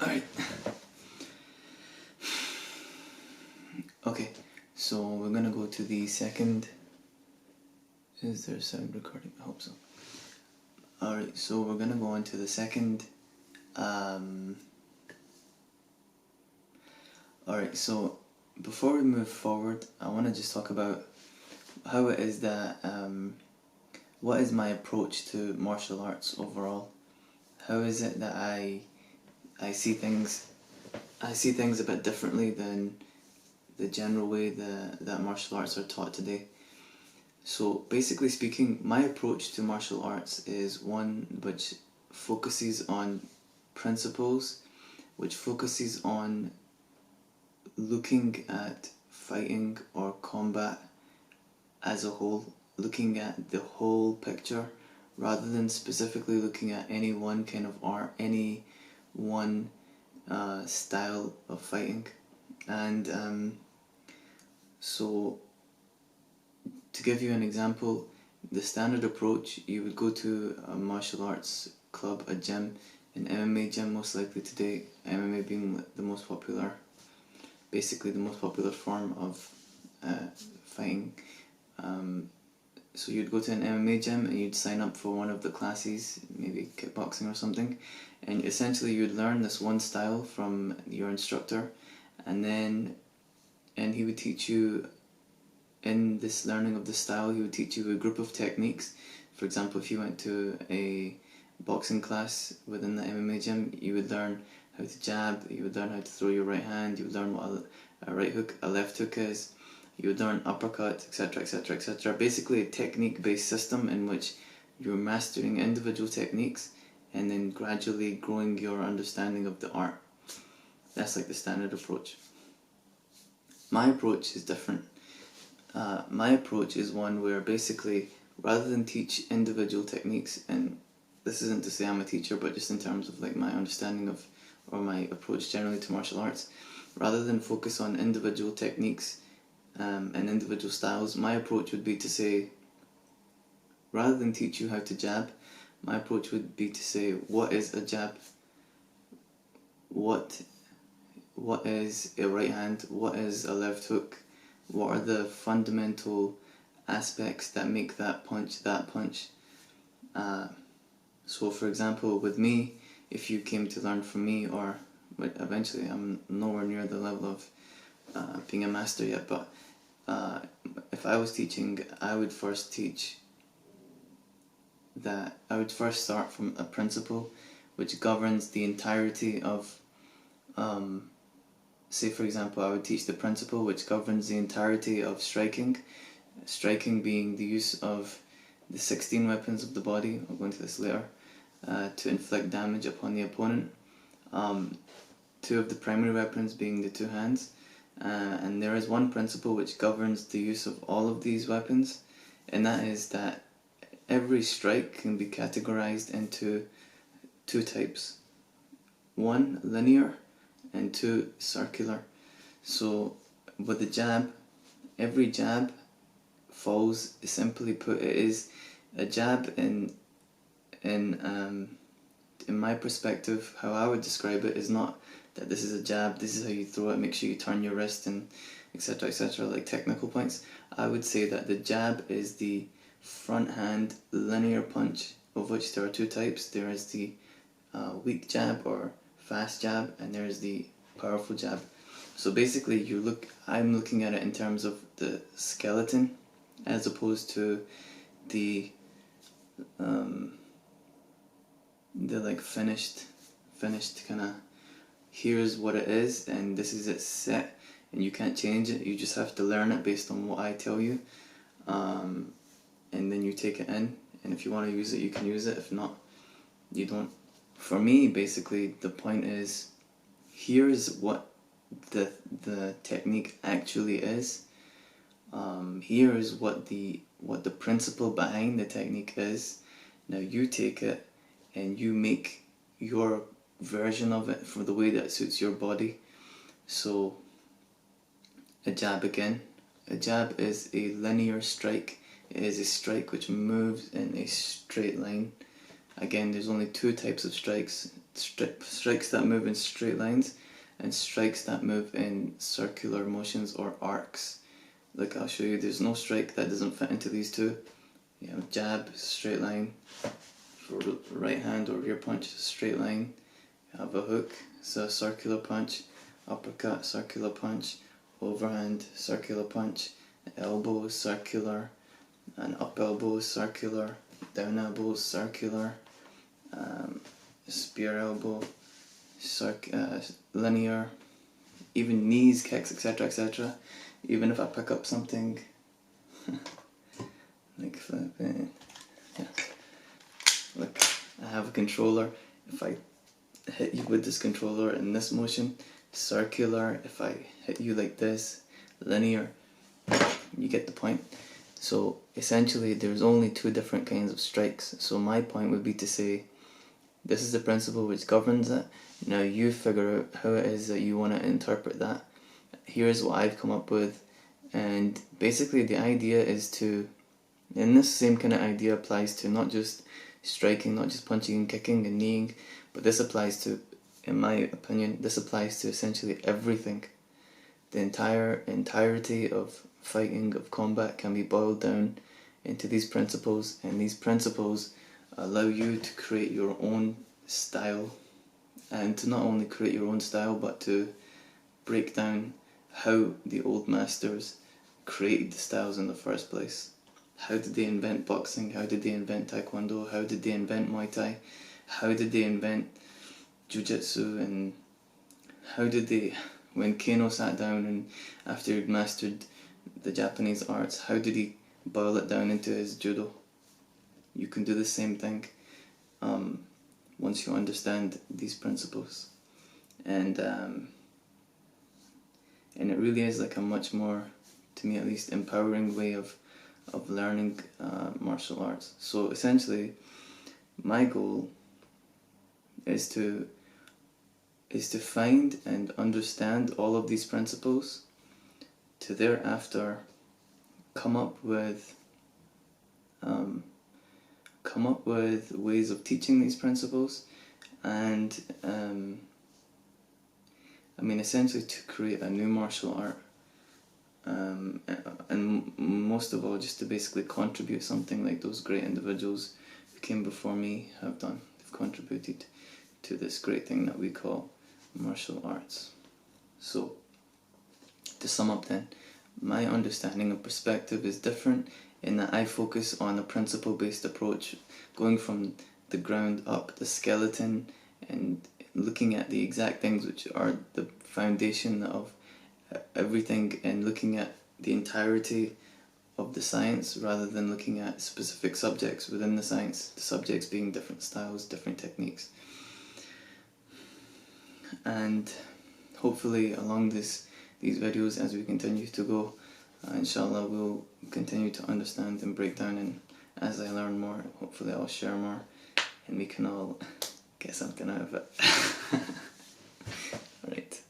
Alright. Alright. Okay, so we're gonna go to the second. Is there a sound recording? I hope so. Alright, so we're gonna go on to the second. Alright, so before we move forward, I want to just talk about how it is that, what is my approach to martial arts overall? How is it that I see things a bit differently than the general way that martial arts are taught today. So basically speaking, my approach to martial arts is one which focuses on principles, which focuses on looking at fighting or combat as a whole, looking at the whole picture rather than specifically looking at any one kind of art, any one style of fighting. And so to give you an example, the standard approach, you would go to a martial arts club, a gym, an MMA gym most likely today, MMA being the most popular, basically the most popular form of fighting. So you'd go to an MMA gym and you'd sign up for one of the classes, maybe kickboxing or something, and essentially you'd learn this one style from your instructor, and he would teach you, in this learning of the style, he would teach you a group of techniques. For example, if you went to a boxing class within the MMA gym, you would learn how to jab, you would learn how to throw your right hand, you would learn what a right hook, a left hook is, you would learn uppercut, etc, etc, etc. Basically a technique-based system in which you're mastering individual techniques and then gradually growing your understanding of the art. That's like the standard approach. My approach is different. My approach is one where basically, rather than teach individual techniques, and this isn't to say I'm a teacher, but just in terms of like my understanding of, or my approach generally to martial arts, rather than focus on individual techniques and individual styles, my approach would be to say, rather than teach you how to jab, my approach would be to say, what is a jab? What is a right hand? What is a left hook? What are the fundamental aspects that make that punch that punch? So for example, with me, if you came to learn from me, or eventually I'm nowhere near the level of being a master yet, but if I was teaching, I would first start from a principle which governs the entirety of, say for example, I would teach the principle which governs the entirety of striking. Striking being the use of the 16 weapons of the body, I'll go into this later, to inflict damage upon the opponent. Two of the primary weapons being the two hands. And there is one principle which governs the use of all of these weapons, and that is that every strike can be categorized into two types. One, linear, and two, circular. So with the jab, every jab falls, simply put, it is a jab in my perspective. How I would describe it is not that this is a jab, this is how you throw it, make sure you turn your wrist, and etc, etc, like technical points. I would say that the jab is the front hand linear punch, of which there are two types. There is the weak jab or fast jab, and there is the powerful jab. So basically I'm looking at it in terms of the skeleton as opposed to the like finished kind of, here's what it is and this is it set and you can't change it, you just have to learn it based on what I tell you, and then you take it in, and if you want to use it you can use it, if not you don't. For me, basically the point is, here's what the technique actually is, here is what the principle behind the technique is. Now you take it and you make your version of it for the way that suits your body. So a jab again. A jab is a linear strike is a strike which moves in a straight line. Again, there's only two types of strikes: strikes that move in straight lines and strikes that move in circular motions or arcs. Like I'll show you, there's no strike that doesn't fit into these two. You have jab, straight line, for right hand or rear punch, straight line. You have a hook, so a circular punch, uppercut, circular punch, overhand, circular punch, elbow, circular, and up elbow, circular, down elbow, circular, spear elbow, linear, even knees, kicks, etc, etc. Even if I pick up something like flipping, yeah. Look, I have a controller. If I hit you with this controller in this motion, circular. If I hit you like this, linear. You get the point. So essentially there's only two different kinds of strikes. So my point would be to say, this is the principle which governs it. Now you figure out how it is that you want to interpret that. Here's what I've come up with, and basically the idea is to, and this same kind of idea applies to not just striking, not just punching and kicking and kneeing, but this applies to, in my opinion, this applies to essentially everything. The entirety of fighting, of combat, can be boiled down into these principles, and these principles allow you to create your own style, and to not only create your own style but to break down how the old masters created the styles in the first place. How did they invent boxing? How did they invent taekwondo? How did they invent Muay Thai? How did they invent jiu-jitsu? And how did they, when Kano sat down and after he'd mastered the Japanese arts, how did he boil it down into his judo? You can do the same thing once you understand these principles. And it really is like a much more, to me at least, empowering way of learning martial arts. So essentially, my goal is to find and understand all of these principles, to thereafter come up with ways of teaching these principles, and I mean essentially to create a new martial art, and most of all just to basically contribute something like those great individuals who came before me have done. They've contributed to this great thing that we call martial arts. So to sum up then, my understanding and perspective is different in that I focus on a principle-based approach, going from the ground up, the skeleton, and looking at the exact things which are the foundation of everything, and looking at the entirety of the science rather than looking at specific subjects within the science, the subjects being different styles, different techniques. And hopefully along these videos, as we continue to go, inshallah we'll continue to understand and break down, and as I learn more, hopefully I'll share more and we can all get something out of it. Right.